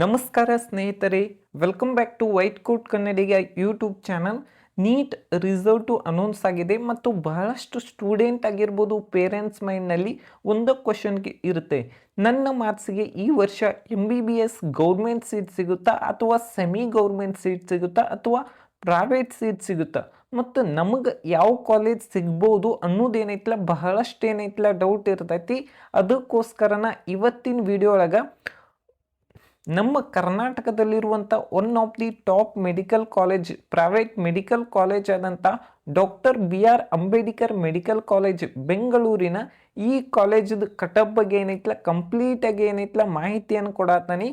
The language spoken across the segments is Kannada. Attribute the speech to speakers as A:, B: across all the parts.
A: ನಮಸ್ಕಾರ ಸ್ನೇಹಿತರೆ, welcome back to white coat Kannadiga YouTube channel. NEET result announce ಆಗಿದೆ ಮತ್ತು ಬಹಳಷ್ಟು ಸ್ಟೂಡೆಂಟ್ ಆಗಿರ್ಬೋದು, ಪೇರೆಂಟ್ಸ್ ಮೈಂಡ್ನಲ್ಲಿ ಒಂದು ಕ್ವಶನ್ಗೆ ಇರುತ್ತೆ. ನನ್ನ ಮಾರ್ಕ್ಸಿಗೆ ಈ ವರ್ಷ MBBS ಗೌರ್ಮೆಂಟ್ ಸೀಟ್ ಸಿಗುತ್ತಾ ಅಥವಾ ಸೆಮಿ ಗೌರ್ಮೆಂಟ್ ಸೀಟ್ ಸಿಗುತ್ತಾ ಅಥವಾ ಪ್ರೈವೇಟ್ ಸೀಟ್ ಸಿಗುತ್ತಾ ಮತ್ತು ನಮಗೆ ಯಾವ ಕಾಲೇಜ್ ಸಿಗ್ಬೋದು ಅನ್ನೋದೇನೈತಲ್ಲ ಬಹಳಷ್ಟು ಏನೈತಲ್ಲ ಡೌಟ್ ಇರ್ತೈತಿ. ಅದಕ್ಕೋಸ್ಕರನ ಇವತ್ತಿನ ವಿಡಿಯೋ ಒಳಗೆ ನಮ್ಮ ಕರ್ನಾಟಕದಲ್ಲಿರುವಂಥ one of the top medical college, private medical college ಆದಂಥ doctor BR Ambedkar medical college ಬೆಂಗಳೂರಿನ ಈ ಕಾಲೇಜದ ಕಟಪ್ ಬಗ್ಗೆ ಏನೈತಲ್ಲ ಕಂಪ್ಲೀಟಾಗಿ ಏನೈತಲ್ಲ ಮಾಹಿತಿಯನ್ನು ಕೊಡತ್ತಾನೆ.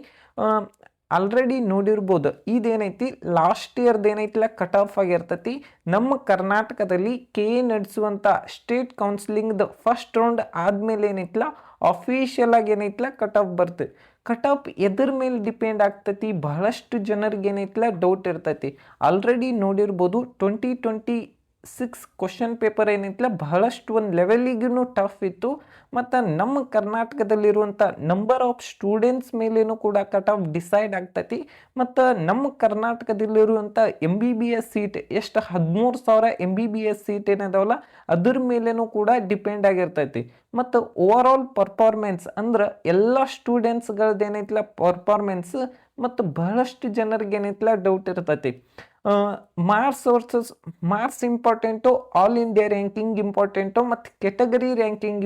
A: ಆಲ್ರೆಡಿ ನೋಡಿರ್ಬೋದು, ಇದೇನೈತಿ ಲಾಸ್ಟ್ ಇಯರ್ದು ಏನೈತಲ್ಲ ಕಟ್ ಆಫ್ ಆಗಿರ್ತೈತಿ. ನಮ್ಮ ಕರ್ನಾಟಕದಲ್ಲಿ ನಡೆಸುವಂಥ ಸ್ಟೇಟ್ ಕೌನ್ಸಿಲಿಂಗ್ದು ಫಸ್ಟ್ ರೌಂಡ್ ಆದಮೇಲೆ ಏನೈತಲ್ಲ ಅಫಿಷಿಯಲ್ ಆಗಿ ಏನೈತಲ್ಲ ಕಟ್ ಆಫ್ ಬರ್ತದೆ. ಕಟ್ ಆಫ್ ಎದ್ರ ಮೇಲೆ ಡಿಪೆಂಡ್ ಆಗ್ತೈತಿ, ಬಹಳಷ್ಟು ಜನರಿಗೆ ಏನೈತಲ್ಲ ಡೌಟ್ ಇರ್ತೈತಿ. ಆಲ್ರೆಡಿ ನೋಡಿರ್ಬೋದು 2026 ಕ್ವಶನ್ ಪೇಪರ್ ಏನೈತಲ್ಲ ಬಹಳಷ್ಟು ಒಂದು ಲೆವೆಲಿಗೂ ಟಫ್ ಇತ್ತು. ಮತ್ತು ನಮ್ಮ ಕರ್ನಾಟಕದಲ್ಲಿರುವಂಥ ನಂಬರ್ ಆಫ್ ಸ್ಟೂಡೆಂಟ್ಸ್ ಮೇಲೇನೂ ಕೂಡ ಕಟ್ ಆಫ್ ಡಿಸೈಡ್ ಆಗ್ತೈತಿ. ಮತ್ತು ನಮ್ಮ ಕರ್ನಾಟಕದಲ್ಲಿರುವಂಥ MBBS ಸೀಟ್ ಎಷ್ಟು 13,000 MBBS ಸೀಟ್ ಏನದಾವಲ್ಲ ಅದ್ರ ಮೇಲೇನೂ ಕೂಡ ಡಿಪೆಂಡ್ ಆಗಿರ್ತೈತಿ. ಮತ್ತು ಓವರ್ ಆಲ್ ಪರ್ಫಾರ್ಮೆನ್ಸ್ ಅಂದ್ರೆ ಎಲ್ಲ ಸ್ಟೂಡೆಂಟ್ಸ್ಗಳದ್ದು ಏನೈತಲ್ಲ ಪರ್ಫಾರ್ಮೆನ್ಸ್ ಮತ್ತು ಬಹಳಷ್ಟು ಜನರಿಗೆ ಏನೈತಲ್ಲ ಡೌಟ್ ಇರ್ತೈತಿ. Marks important, all India ranking important ಮತ್ತು ಕೆಟಗರಿ ರ್ಯಾಂಕಿಂಗ್.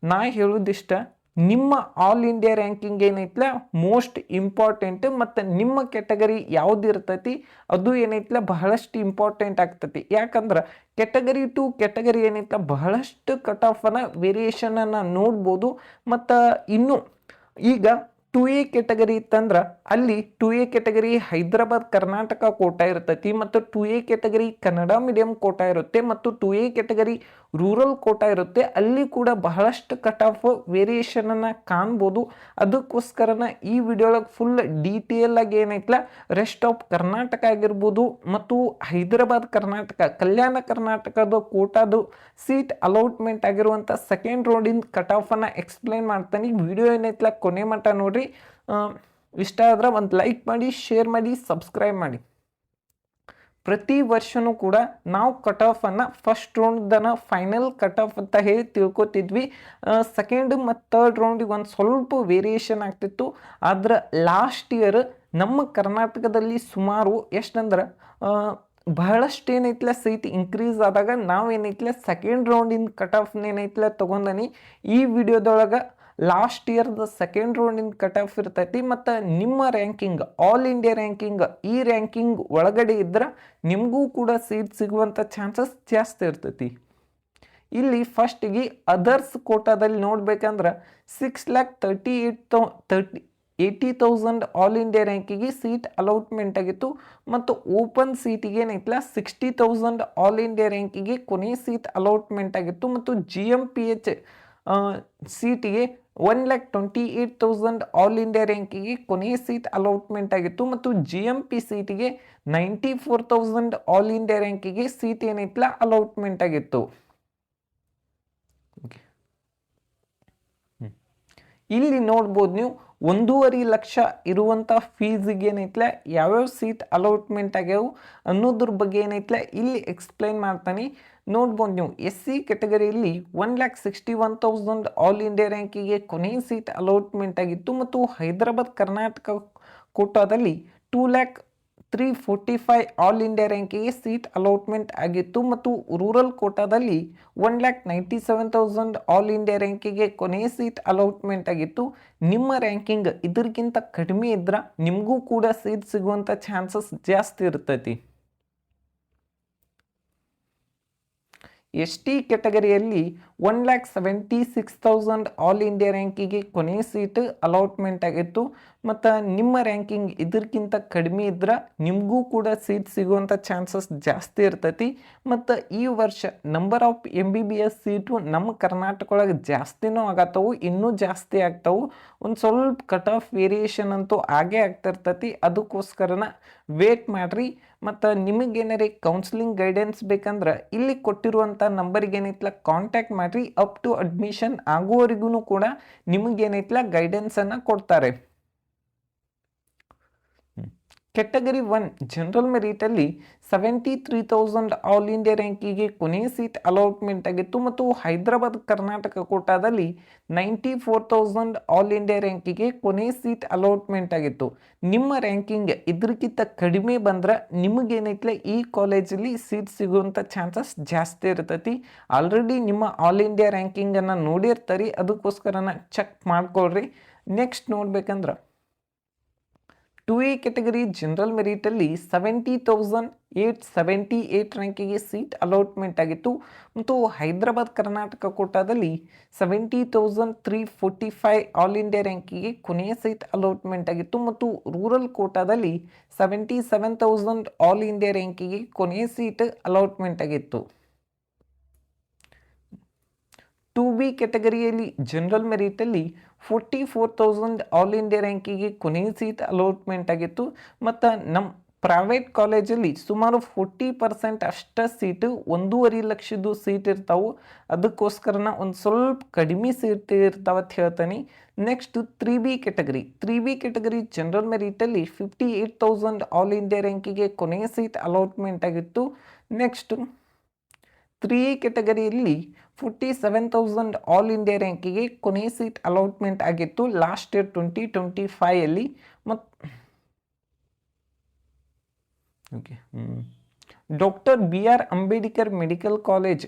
A: ನಾ ಹೇಳೋದಿಷ್ಟ, ನಿಮ್ಮ ಆಲ್ ಇಂಡಿಯಾ ರ್ಯಾಂಕಿಂಗ್ ಏನೈತಲ್ಲ ಮೋಸ್ಟ್ ಇಂಪಾರ್ಟೆಂಟ್ ಮತ್ತು ನಿಮ್ಮ ಕೆಟಗರಿ ಯಾವ್ದು ಇರ್ತೈತಿ ಅದು ಏನೈತಲ್ಲ ಬಹಳಷ್ಟು ಇಂಪಾರ್ಟೆಂಟ್ ಆಗ್ತೈತಿ. ಯಾಕಂದ್ರೆ ಕೆಟಗರಿ ಟು ಕೆಟಗರಿ ಏನೈತಲ್ಲ ಬಹಳಷ್ಟು ಕಟ್ ಆಫನ್ನು ವೇರಿಯೇಷನನ್ನು ನೋಡ್ಬೋದು. ಮತ್ತು ಇನ್ನು ಈಗ 2A ಕೆಟಗರಿ ಇತ್ತಂದ್ರೆ ಅಲ್ಲಿ 2A ಕೆಟಗರಿ ಹೈದರಾಬಾದ್ ಕರ್ನಾಟಕ ಕೋಟಾ ಇರ್ತೈತಿ ಮತ್ತು 2A category Kannada medium Kota ಇರುತ್ತೆ ಮತ್ತು 2A ಕೆಟಗರಿ ರೂರಲ್ ಕೋಟಾ ಇರುತ್ತೆ. ಅಲ್ಲಿ ಕೂಡ ಬಹಳಷ್ಟು ಕಟ್ ಆಫ್ ವೇರಿಯೇಷನನ್ನು ಕಾಣ್ಬೋದು. ಅದಕ್ಕೋಸ್ಕರನ ಈ ವಿಡಿಯೋಳಗೆ ಫುಲ್ ಡೀಟೇಲ್ ಆಗಿ ಏನೈತಲ್ಲ ರೆಸ್ಟ್ ಆಫ್ ಕರ್ನಾಟಕ ಆಗಿರ್ಬೋದು ಮತ್ತು ಹೈದರಾಬಾದ್ ಕರ್ನಾಟಕ, ಕಲ್ಯಾಣ ಕರ್ನಾಟಕದ ಕೋಟಾದು ಸೀಟ್ ಅಲೌಟ್ಮೆಂಟ್ ಆಗಿರುವಂಥ ಸೆಕೆಂಡ್ ರೌಂಡಿನ ಕಟ್ ಆಫನ್ನು ಎಕ್ಸ್ಪ್ಲೈನ್ ಮಾಡ್ತಾನೆ. ವಿಡಿಯೋ ಏನೈತಲ್ಲ ಕೊನೆ ಮಟ್ಟ ನೋಡ್ರಿ. ಇಷ್ಟ ಆದ್ರೆ ಒಂದು ಲೈಕ್ ಮಾಡಿ, ಶೇರ್ ಮಾಡಿ, ಸಬ್ಸ್ಕ್ರೈಬ್ ಮಾಡಿ. ಪ್ರತಿ ವರ್ಷನೂ ಕೂಡ ನಾವು ಕಟ್ ಆಫನ್ನು ಫಸ್ಟ್ ರೌಂಡ್ದನ ಫೈನಲ್ ಕಟ್ ಆಫ್ ಅಂತ ಹೇಳಿ ತಿಳ್ಕೊತಿದ್ವಿ. ಸೆಕೆಂಡ್ ಮತ್ತು ಥರ್ಡ್ ರೌಂಡಿಗೆ ಒಂದು ಸ್ವಲ್ಪ ವೇರಿಯೇಷನ್ ಆಗ್ತಿತ್ತು. ಆದ್ರೆ ಲಾಸ್ಟ್ ಇಯರ್ ನಮ್ಮ ಕರ್ನಾಟಕದಲ್ಲಿ ಸುಮಾರು ಎಷ್ಟಂದ್ರೆ ಬಹಳಷ್ಟು ಏನೈತಲ್ಲ ಸೀಟ್ ಇನ್ಕ್ರೀಸ್ ಆದಾಗ ನಾವು ಏನೈತಲ್ಲ ಸೆಕೆಂಡ್ ರೌಂಡಿನ ಕಟ್ ಆಫ್ನ ಏನೈತಲ್ಲ ತೊಗೊಂಡನಿ. ಈ ವಿಡಿಯೋದೊಳಗೆ ಲಾಸ್ಟ್ ಇಯರ್ದ ಸೆಕೆಂಡ್ ರೌಂಡಿನ ಕಟ್ ಆಫ್ ಇರ್ತೈತಿ ಮತ್ತು ನಿಮ್ಮ ರ್ಯಾಂಕಿಂಗ್, ಆಲ್ ಇಂಡಿಯಾ ರ್ಯಾಂಕಿಂಗ್, ಈ ರ್ಯಾಂಕಿಂಗ್ ಒಳಗಡೆ ಇದ್ರೆ ನಿಮಗೂ ಕೂಡ ಸೀಟ್ ಸಿಗುವಂಥ ಚಾನ್ಸಸ್ ಜಾಸ್ತಿ ಇರ್ತೈತಿ. ಇಲ್ಲಿ ಫಸ್ಟಿಗೆ ಅದರ್ಸ್ ಕೋಟಾದಲ್ಲಿ ನೋಡ್ಬೇಕಂದ್ರೆ 6,80,000 ಆಲ್ ಇಂಡಿಯಾ ರ್ಯಾಂಕಿಗೆ ಸೀಟ್ ಅಲೌಟ್ಮೆಂಟ್ ಆಗಿತ್ತು ಮತ್ತು ಓಪನ್ ಸೀಟಿಗೆ ಏನೈತಲ್ಲ 60,000 ಆಲ್ ಇಂಡಿಯಾ ರ್ಯಾಂಕಿಗೆ ಕೊನೆ ಸೀಟ್ ಅಲೌಟ್ಮೆಂಟ್ ಆಗಿತ್ತು ಮತ್ತು GMPH ಸೀಟಿಗೆ 1,28,000 ಆಲ್ ಇಂಡಿಯಾ ರ್ಯಾಂಕಿಗೆ ಕೊನೆಯ ಸೀಟ್ ಅಲೌಟ್ಮೆಂಟ್ ಆಗಿತ್ತು ಮತ್ತು GMP ಸೀಟಿಗೆ 94,000 ಆಲ್ ಇಂಡಿಯಾ ರ್ಯಾಂಕಿಗೆ ಸೀಟ್ ಏನೈತಲ್ಲ ಅಲೌಟ್ಮೆಂಟ್ ಆಗಿತ್ತು. ಇಲ್ಲಿ ನೋಡ್ಬೋದು ನೀವು 1.5 ಲಕ್ಷ ಇರುವಂಥ ಫೀಸಿಗೆ ಏನೈತಲ್ಲ ಯಾವ್ಯಾವ ಸೀಟ್ ಅಲೌಟ್ಮೆಂಟ್ ಆಗ್ಯಾವು ಅನ್ನೋದ್ರ ಬಗ್ಗೆ ಏನೈತಲ್ಲ ಇಲ್ಲಿ ಎಕ್ಸ್ಪ್ಲೈನ್ ಮಾಡ್ತಾನೆ. ನೋಡ್ಬೋದು ನೀವು SC ಕೆಟಗರಿಯಲ್ಲಿ 1,61,000 ಆಲ್ ಇಂಡಿಯಾ ರ್ಯಾಂಕಿಗೆ ಕೊನೆಯ ಸೀಟ್ ಅಲೌಟ್ಮೆಂಟ್ ಆಗಿತ್ತು ಮತ್ತು ಹೈದರಾಬಾದ್ ಕರ್ನಾಟಕ ಕೋಟಾದಲ್ಲಿ 2,03,45 ಆಲ್ ಇಂಡಿಯಾ ರ್ಯಾಂಕಿಗೆ ಸೀಟ್ ಅಲೌಟ್ಮೆಂಟ್ ಆಗಿತ್ತು ಮತ್ತು ರೂರಲ್ ಕೋಟಾದಲ್ಲಿ 1,97,000 ಆಲ್ ಇಂಡಿಯಾ ರ್ಯಾಂಕಿಗೆ ಕೊನೆಯ ಸೀಟ್ ಅಲೌಟ್ಮೆಂಟ್ ಆಗಿತ್ತು. ನಿಮ್ಮ ರ್ಯಾಂಕಿಂಗ್ ಇದಕ್ಕಿಂತ ಕಡಿಮೆ ಇದ್ರೆ ನಿಮಗೂ ಕೂಡ ಸೀಟ್ ಸಿಗುವಂಥ ಚಾನ್ಸಸ್ ಜಾಸ್ತಿ ಇರ್ತೈತಿ. ST ಕೆಟಗರಿಯಲ್ಲಿ 1,76,000 ಆಲ್ ಇಂಡಿಯಾ ರ್ಯಾಂಕಿಗೆ ಕೊನೆಯ ಸೀಟ್ ಅಲೌಟ್ಮೆಂಟ್ ಆಗಿತ್ತು ಮತ್ತು ನಿಮ್ಮ ರ್ಯಾಂಕಿಂಗ್ ಇದಕ್ಕಿಂತ ಕಡಿಮೆ ಇದ್ರೆ ನಿಮಗೂ ಕೂಡ ಸೀಟ್ ಸಿಗುವಂಥ ಚಾನ್ಸಸ್ ಜಾಸ್ತಿ ಇರ್ತೈತಿ. ಮತ್ತು ಈ ವರ್ಷ ನಂಬರ್ ಆಫ್ MBBS ಸೀಟು ನಮ್ಮ ಕರ್ನಾಟಕ ಒಳಗೆ ಜಾಸ್ತಿನೂ ಆಗತ್ತವು, ಇನ್ನೂ ಜಾಸ್ತಿ ಆಗ್ತಾವು. ಒಂದು ಸ್ವಲ್ಪ ಕಟ್ ಆಫ್ ವೇರಿಯೇಷನ್ ಅಂತೂ ಆಗೇ ಆಗ್ತಿರ್ತೈತಿ. ಅದಕ್ಕೋಸ್ಕರನ ವೇಟ್ ಮಾಡಿರಿ. ಮತ್ತು ನಿಮಗೇನಾರ ಕೌನ್ಸಿಲಿಂಗ್ ಗೈಡೆನ್ಸ್ ಬೇಕಂದ್ರೆ ಇಲ್ಲಿ ಕೊಟ್ಟಿರುವಂಥ ನಂಬರ್ಗೆ ಏನೈತಲ್ಲ ಕಾಂಟ್ಯಾಕ್ಟ್ ಮಾಡಿರಿ. ಅಪ್ ಟು ಅಡ್ಮಿಷನ್ ಆಗುವವರೆಗೂ ಕೂಡ ನಿಮಗೇನೈತಲ್ಲ ಗೈಡೆನ್ಸನ್ನು ಕೊಡ್ತಾರೆ. ಕೆಟಗರಿ 1 ಜನರಲ್ ಮೆರಿಟಲ್ಲಿ 73,000 ಆಲ್ ಇಂಡಿಯಾ ರ್ಯಾಂಕಿಗೆ ಕೊನೆಯ ಸೀಟ್ ಅಲಾಟ್ಮೆಂಟ್ ಆಗಿತ್ತು ಮತ್ತು ಹೈದರಾಬಾದ್ ಕರ್ನಾಟಕ ಕೋಟಾದಲ್ಲಿ 94,000 ಆಲ್ ಇಂಡಿಯಾ ರ್ಯಾಂಕಿಗೆ ಕೊನೆಯ ಸೀಟ್ ಅಲಾಟ್ಮೆಂಟ್ ಆಗಿತ್ತು. ನಿಮ್ಮ ರ್ಯಾಂಕಿಂಗ್ ಇದಕ್ಕಿಂತ ಕಡಿಮೆ ಬಂದ್ರೆ ನಿಮಗೇನೈತ್ಲೆ ಈ ಕಾಲೇಜಲ್ಲಿ ಸೀಟ್ ಸಿಗುವಂಥ ಚಾನ್ಸಸ್ ಜಾಸ್ತಿ ಇರ್ತೈತಿ. ಆಲ್ರೆಡಿ ನಿಮ್ಮ ಆಲ್ ಇಂಡಿಯಾ ರ್ಯಾಂಕಿಂಗನ್ನು ನೋಡಿರ್ತಾರೆ, ಅದಕ್ಕೋಸ್ಕರನ ಚೆಕ್ ಮಾಡ್ಕೊಳ್ರಿ. ನೆಕ್ಸ್ಟ್ ನೋಡ್ಬೇಕಂದ್ರೆ 2A ಕೆಟಗರಿ ಜನರಲ್ ಮೆರಿಟಲ್ಲಿ 70,878 ರ್ಯಾಂಕಿಗೆ ಸೀಟ್ ಅಲಾಟ್ಮೆಂಟ್ ಆಗಿತ್ತು ಮತ್ತು ಹೈದರಾಬಾದ್ ಕರ್ನಾಟಕ ಕೋಟಾದಲ್ಲಿ 70,345 ಆಲ್ ಇಂಡಿಯಾ ರ್ಯಾಂಕಿಗೆ ಕೊನೆಯ ಸೀಟ್ ಅಲಾಟ್ಮೆಂಟ್ ಆಗಿತ್ತು ಮತ್ತು ರೂರಲ್ ಕೋಟಾದಲ್ಲಿ 77,000 ಆಲ್ ಇಂಡಿಯಾ ರ್ಯಾಂಕಿಗೆ ಕೊನೆಯ ಸೀಟ್ ಅಲಾಟ್ಮೆಂಟ್ ಆಗಿತ್ತು. 2B ಕೆಟಗರಿಯಲ್ಲಿ ಜನರಲ್ ಮೆರಿಟಲ್ಲಿ 44,000 ಆಲ್ ಇಂಡಿಯಾ ರ್ಯಾಂಕಿಗೆ ಕೊನೆಯ ಸೀಟ್ ಅಲಾಟ್ಮೆಂಟ್ ಆಗಿತ್ತು ಮತ್ತು ನಮ್ಮ ಪ್ರೈವೇಟ್ ಕಾಲೇಜಲ್ಲಿ ಸುಮಾರು 40% ಅಷ್ಟ ಸೀಟು 1.5 ಲಕ್ಷದ್ದು ಸೀಟ್ ಇರ್ತಾವೆ. ಅದಕ್ಕೋಸ್ಕರನ ಒಂದು ಸ್ವಲ್ಪ ಕಡಿಮೆ ಸೀಟ್ ಇರ್ತಾವೆ ಅಂತ ಹೇಳ್ತೀನಿ. ನೆಕ್ಸ್ಟ್ 3B ಕೆಟಗರಿ ಜನರಲ್ ಮೆರಿಟಲ್ಲಿ 58,000 ಆಲ್ ಇಂಡಿಯಾ ರ್ಯಾಂಕಿಗೆ ಕೊನೆಯ ಸೀಟ್ ಅಲಾಟ್ಮೆಂಟ್ ಆಗಿತ್ತು. ನೆಕ್ಸ್ಟ್ 3A ಕೆಟಗರಿಯಲ್ಲಿ 47,000 ಆಲ್ ಇಂಡಿಯಾ ರ್ಯಾಂಕಿಗೆ ಕೊನೆಯ ಸೀಟ್ ಅಲಾಟ್ಮೆಂಟ್ ಆಗಿತ್ತು ಲಾಸ್ಟ್ ಇಯರ್ 2025 ಮತ್ತು doctor BR Ambedkar medical college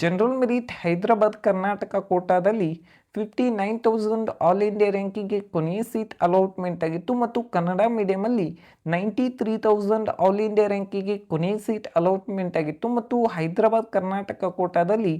A: general merit Hyderabad Karnataka ಕೋಟಾದಲ್ಲಿ 59,000 ಆಲ್ ಇಂಡಿಯಾ ರ್ಯಾಂಕಿಗೆ ಕೊನೆಯ ಸೀಟ್ ಅಲಾಟ್ಮೆಂಟ್ ಆಗಿತ್ತು ಮತ್ತು ಕನ್ನಡ ಮೀಡಿಯಮಲ್ಲಿ 93,000 ಆಲ್ ಇಂಡಿಯಾ ರ್ಯಾಂಕಿಗೆ ಕೊನೆಯ ಸೀಟ್ ಅಲಾಟ್ಮೆಂಟ್ ಆಗಿತ್ತು ಮತ್ತು ಹೈದರಾಬಾದ್ ಕರ್ನಾಟಕ ಕೋಟಾದಲ್ಲಿ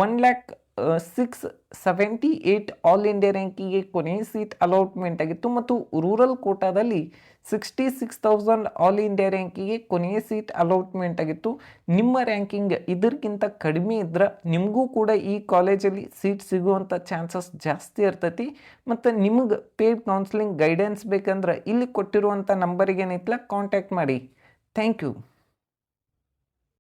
A: 1,06,78 ಆಲ್ ಇಂಡಿಯಾ ರ್ಯಾಂಕಿಗೆ ಕೊನೆಯ ಸೀಟ್ ಅಲಾಟ್ಮೆಂಟ್ ಆಗಿತ್ತು ಮತ್ತು ರೂರಲ್ ಕೋಟಾದಲ್ಲಿ 66,000 ಆಲ್ ಇಂಡಿಯಾ ರ್ಯಾಂಕಿಗೆ ಕೊನೆಯ ಸೀಟ್ ಅಲಾಟ್ಮೆಂಟ್ ಆಗಿತ್ತು. ನಿಮ್ಮ ರ್ಯಾಂಕಿಂಗ್ ಇದಕ್ಕಿಂತ ಕಡಿಮೆ ಇದ್ರೆ ನಿಮಗೂ ಕೂಡ ಈ ಕಾಲೇಜಲ್ಲಿ ಸೀಟ್ ಸಿಗುವಂಥ ಚಾನ್ಸಸ್ ಜಾಸ್ತಿ ಇರ್ತೈತಿ. ಮತ್ತು ನಿಮಗೆ ಪೇಡ್ ಕೌನ್ಸಿಲಿಂಗ್ ಗೈಡೆನ್ಸ್ ಬೇಕಂದ್ರೆ ಇಲ್ಲಿ ಕೊಟ್ಟಿರುವಂಥ ನಂಬರಿಗೆ ಏನೈತಲ್ಲ ಕಾಂಟ್ಯಾಕ್ಟ್ ಮಾಡಿ. Thank you.